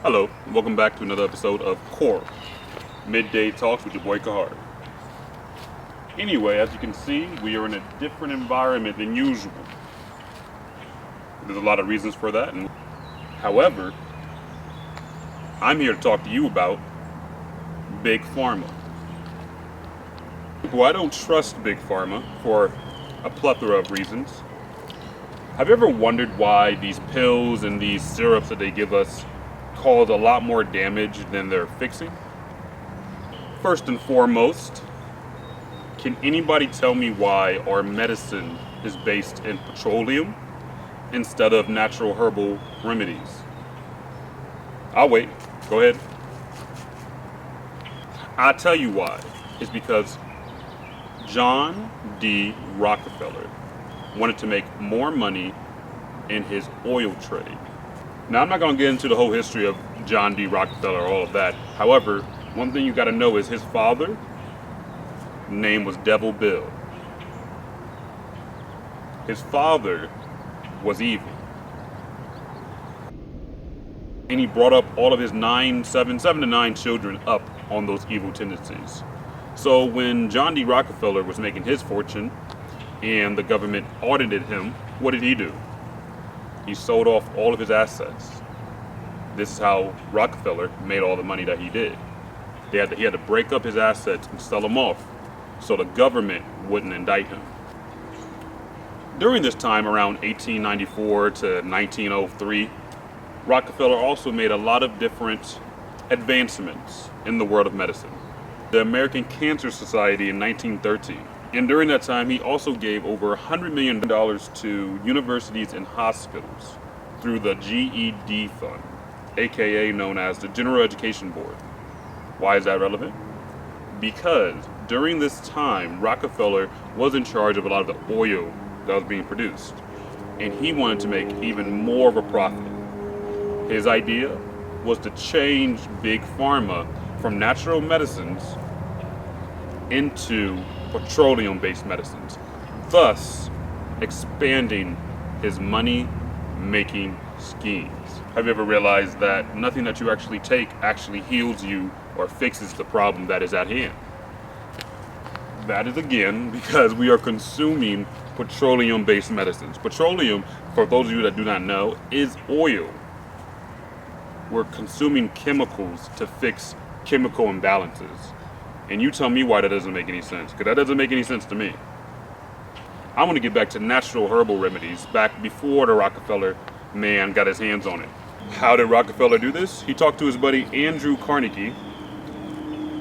Hello, and welcome back to another episode of K.O.R.L. Midday Talks with your boy K.O.R.L. Anyway, as you can see, we are in a different environment than usual. There's a lot of reasons for that. However, I'm here to talk to you about Big Pharma. Well, I don't trust Big Pharma for a plethora of reasons. Have you ever wondered why these pills and these syrups that they give us cause a lot more damage than they're fixing? First and foremost, can anybody tell me why our medicine is based in petroleum instead of natural herbal remedies? I'll wait. Go ahead. I'll tell you why. It's because John D. Rockefeller wanted to make more money in his oil trade. Now, I'm not going to get into the whole history of John D. Rockefeller, all of that. However, one thing you got to know is his father name was Devil Bill. His father was evil. And he brought up all of his seven to nine children up on those evil tendencies. So when John D. Rockefeller was making his fortune and the government audited him, what did he do? He sold off all of his assets. This is how Rockefeller made all the money that he did. He had to break up his assets and sell them off so the government wouldn't indict him. During this time, around 1894 to 1903, Rockefeller also made a lot of different advancements in the world of medicine. The American Cancer Society in 1913. And during that time, he also gave over $100 million to universities and hospitals through the GED Fund, aka known as the General Education Board. Why is that relevant? Because during this time, Rockefeller was in charge of a lot of the oil that was being produced, and he wanted to make even more of a profit. His idea was to change Big Pharma from natural medicines into petroleum-based medicines, thus expanding his money-making schemes. Have you ever realized that nothing that you actually take actually heals you or fixes the problem that is at hand? That is again because we are consuming petroleum-based medicines. Petroleum, for those of you that do not know, is oil. We're consuming chemicals to fix chemical imbalances. And you tell me why that doesn't make any sense, because that doesn't make any sense to me. I want to get back to natural herbal remedies back before the Rockefeller man got his hands on it. How did Rockefeller do this? He talked to his buddy Andrew Carnegie,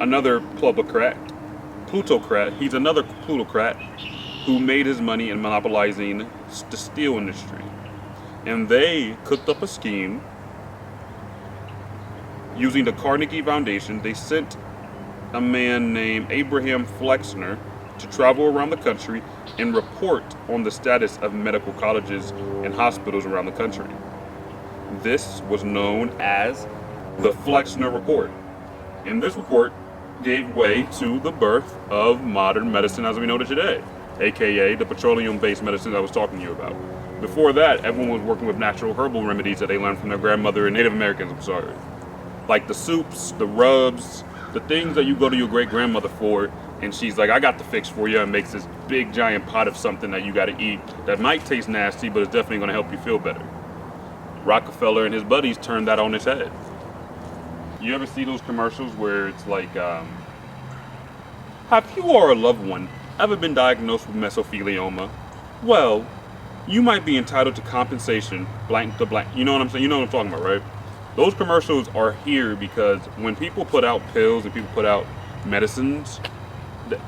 another plutocrat. He's another plutocrat who made his money in monopolizing the steel industry. And they cooked up a scheme using the Carnegie Foundation. They sent a man named Abraham Flexner to travel around the country and report on the status of medical colleges and hospitals around the country. This was known as the Flexner Report. And this report gave way to the birth of modern medicine as we know it today, aka the petroleum-based medicine I was talking to you about. Before that, everyone was working with natural herbal remedies that they learned from their grandmother and Native Americans, like the soups, the rubs, the things that you go to your great-grandmother for, and she's like, I got the fix for you, and makes this big giant pot of something that you got to eat that might taste nasty, but it's definitely going to help you feel better. Rockefeller and his buddies turned that on its head. You ever see those commercials where it's like, have you or a loved one ever been diagnosed with mesothelioma? Well, you might be entitled to compensation, blank to blank. You know what I'm saying? You know what I'm talking about, right? Those commercials are here because when people put out pills and people put out medicines,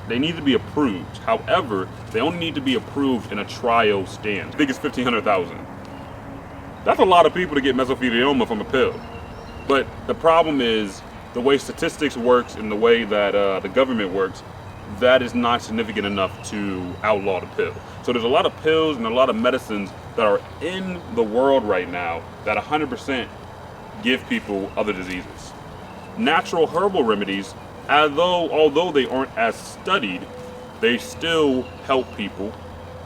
they need to be approved. However, they only need to be approved in a trial stand. I think it's 1,500,000. That's a lot of people to get mesothelioma from a pill. But the problem is the way statistics works and the way that the government works, that is not significant enough to outlaw the pill. So there's a lot of pills and a lot of medicines that are in the world right now that 100% give people other diseases. Natural herbal remedies, although they aren't as studied, they still help people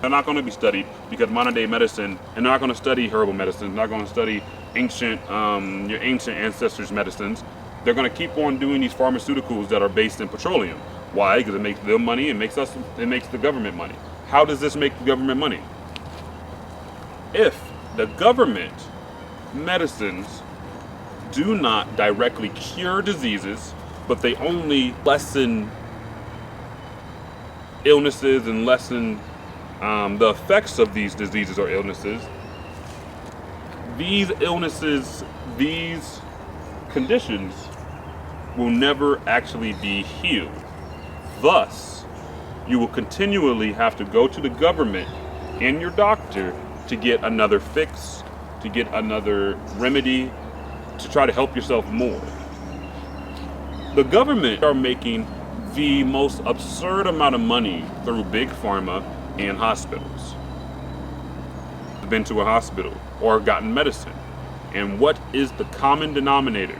They're not going to be studied because modern day medicine, and they're not going to study herbal medicine. They're not going to study your ancient ancestors' medicines. They're going to keep on doing these pharmaceuticals that are based in petroleum. Why? Because it makes them money. It makes the government money. How does this make the government money? If the government medicines do not directly cure diseases, but they only lessen illnesses and lessen the effects of these diseases or illnesses, these conditions will never actually be healed. Thus, you will continually have to go to the government and your doctor to get another fix, to get another remedy, to try to help yourself more. The government are making the most absurd amount of money through big pharma and hospitals. I've been to a hospital or gotten medicine, and what is the common denominator?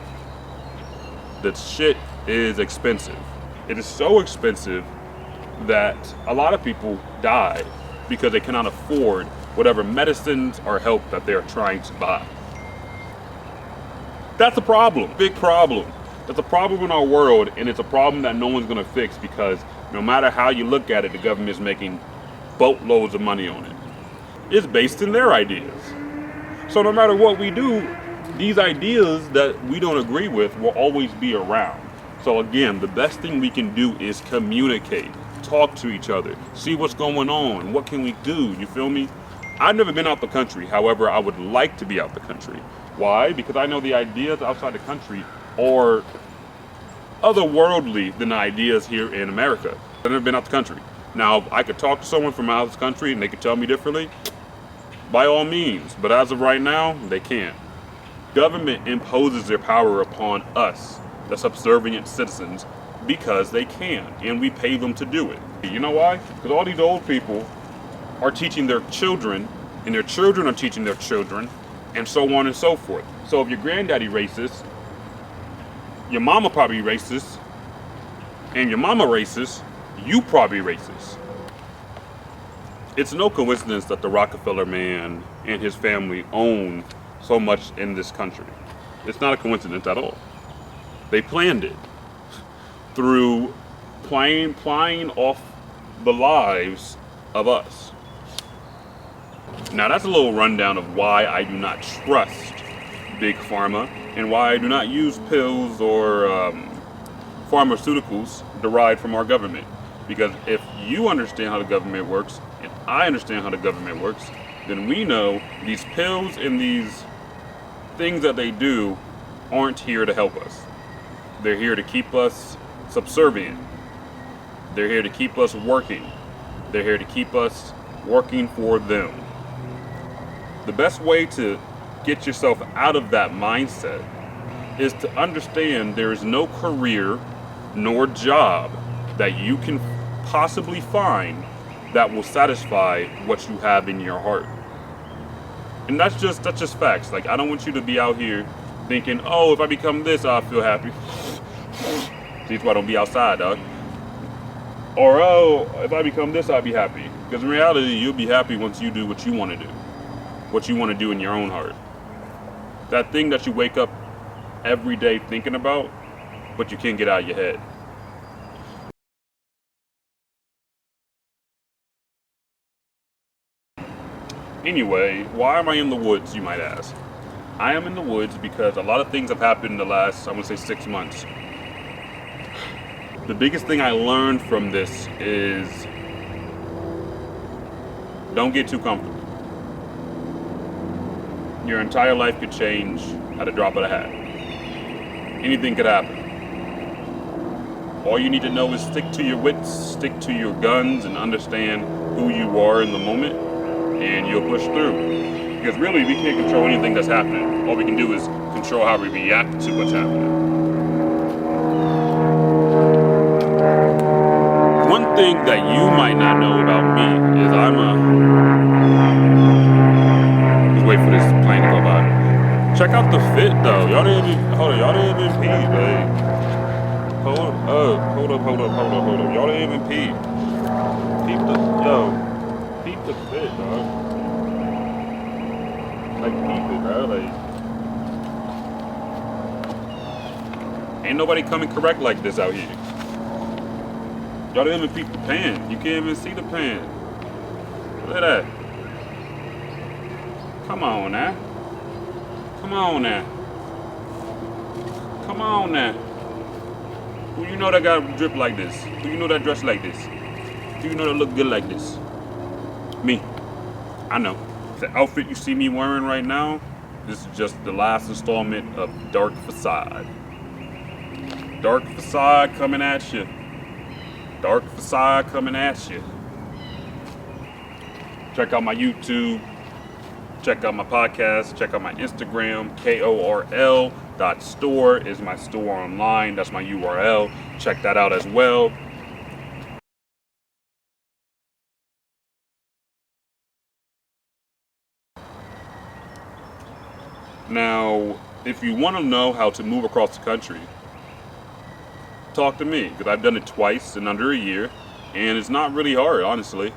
That shit is expensive. It is so expensive that a lot of people die because they cannot afford whatever medicines or help that they're trying to buy. That's a problem, big problem. That's a problem in our world, and it's a problem that no one's gonna fix because no matter how you look at it, the government is making boatloads of money on it. It's based in their ideas. So no matter what we do, these ideas that we don't agree with will always be around. So again, the best thing we can do is communicate, talk to each other, see what's going on, what can we do, you feel me? I've never been out the country, however, I would like to be out the country. Why? Because I know the ideas outside the country are otherworldly than the ideas here in America. I've never been out the country. Now, if I could talk to someone from out of the country and they could tell me differently, by all means, but as of right now, they can't. Government imposes their power upon us, the subservient citizens, because they can, and we pay them to do it. You know why? Because all these old people are teaching their children, and their children are teaching their children, and so on and so forth. So if your granddaddy racist, your mama probably racist, and your mama racist, you probably racist. It's no coincidence that the Rockefeller man and his family own so much in this country. It's not a coincidence at all. They planned it through playing off the lives of us. Now that's a little rundown of why I do not trust Big Pharma and why I do not use pills or pharmaceuticals derived from our government. Because if you understand how the government works, and I understand how the government works, then we know these pills and these things that they do aren't here to help us. They're here to keep us subservient. They're here to keep us working. They're here to keep us working for them. The best way to get yourself out of that mindset is to understand there is no career nor job that you can possibly find that will satisfy what you have in your heart. And that's just facts. Like, I don't want you to be out here thinking, oh, if I become this, I'll feel happy. See, that's why I don't be outside, dog. Or, oh, if I become this, I'll be happy. Because in reality, you'll be happy once you do what you want to do. What you want to do in your own heart. That thing that you wake up every day thinking about, but you can't get out of your head. Anyway, why am I in the woods, you might ask? I am in the woods because a lot of things have happened in the last, I want to say 6 months. The biggest thing I learned from this is don't get too comfortable. Your entire life could change at a drop of a hat. Anything could happen. All you need to know is stick to your wits, stick to your guns, and understand who you are in the moment, and you'll push through. Because really, we can't control anything that's happening. All we can do is control how we react to what's happening. One thing that you might not know about me is just wait for this plane to go by. Check out the fit though. Y'all didn't even pee, babe. Hold up. Y'all didn't even pee. Peep a fit, dog. Like, keep it, bro. Like, ain't nobody coming correct like this out here. Y'all didn't even peep the pan. You can't even see the pan. Look at that. Come on now. Come on now. Come on now. Who you know that got drip like this? Who you know that dress like this? Who you know that look good like this? Me. I know. The outfit you see me wearing right now, this is just the last installment of Dark Facade. Dark Facade coming at you. Dark Facade coming at you. Check out my YouTube. Check out my podcast. Check out my Instagram. K.O.R.L.store is my store online. That's my URL. Check that out as well. Now, if you want to know how to move across the country, talk to me, because I've done it twice in under a year, and it's not really hard, honestly.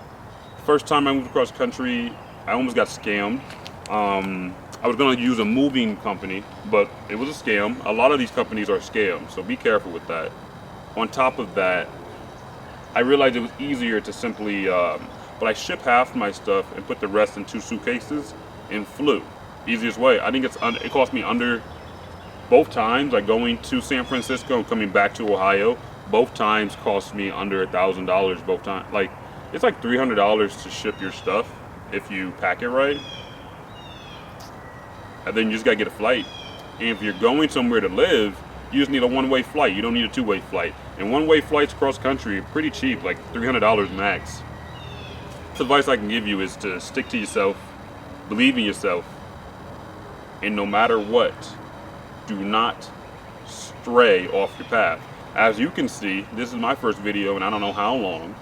First time I moved across the country, I almost got scammed. I was going to use a moving company, but it was a scam. A lot of these companies are scams, so be careful with that. On top of that, I realized it was easier to simply, but I ship half my stuff and put the rest in 2 suitcases and flew. Easiest way. I think it cost me under, both times, like going to San Francisco and coming back to Ohio, both times cost me under $1,000 both times. Like, it's like $300 to ship your stuff if you pack it right. And then you just gotta get a flight. And if you're going somewhere to live, you just need a one-way flight. You don't need a two-way flight. And one-way flights across country are pretty cheap, like $300 max. The advice I can give you is to stick to yourself, believe in yourself, and no matter what, do not stray off your path. As you can see, this is my first video and I don't know how long.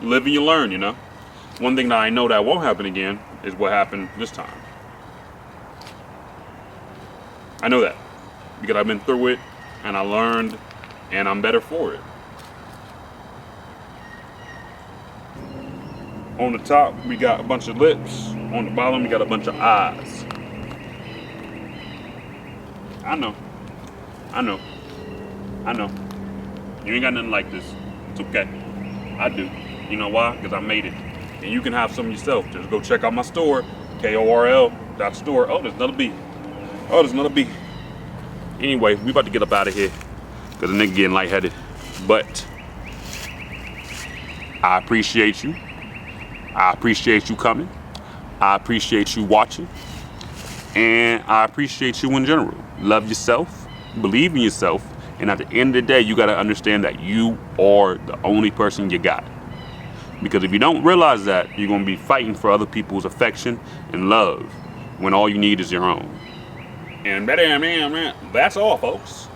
You live and you learn, you know? One thing that I know that won't happen again is what happened this time. I know that because I've been through it and I learned and I'm better for it. On the top, we got a bunch of lips. On the bottom, we got a bunch of eyes. I know. You ain't got nothing like this. It's okay. I do. You know why? Because I made it. And you can have some yourself. Just go check out my store, KORL.store. Oh, there's another B. Anyway, we about to get up out of here because the nigga getting lightheaded. But I appreciate you. I appreciate you coming. I appreciate you watching. And I appreciate you in general. Love yourself, believe in yourself, and at the end of the day, you gotta understand that you are the only person you got. Because if you don't realize that, you're gonna be fighting for other people's affection and love when all you need is your own. And that's all, folks.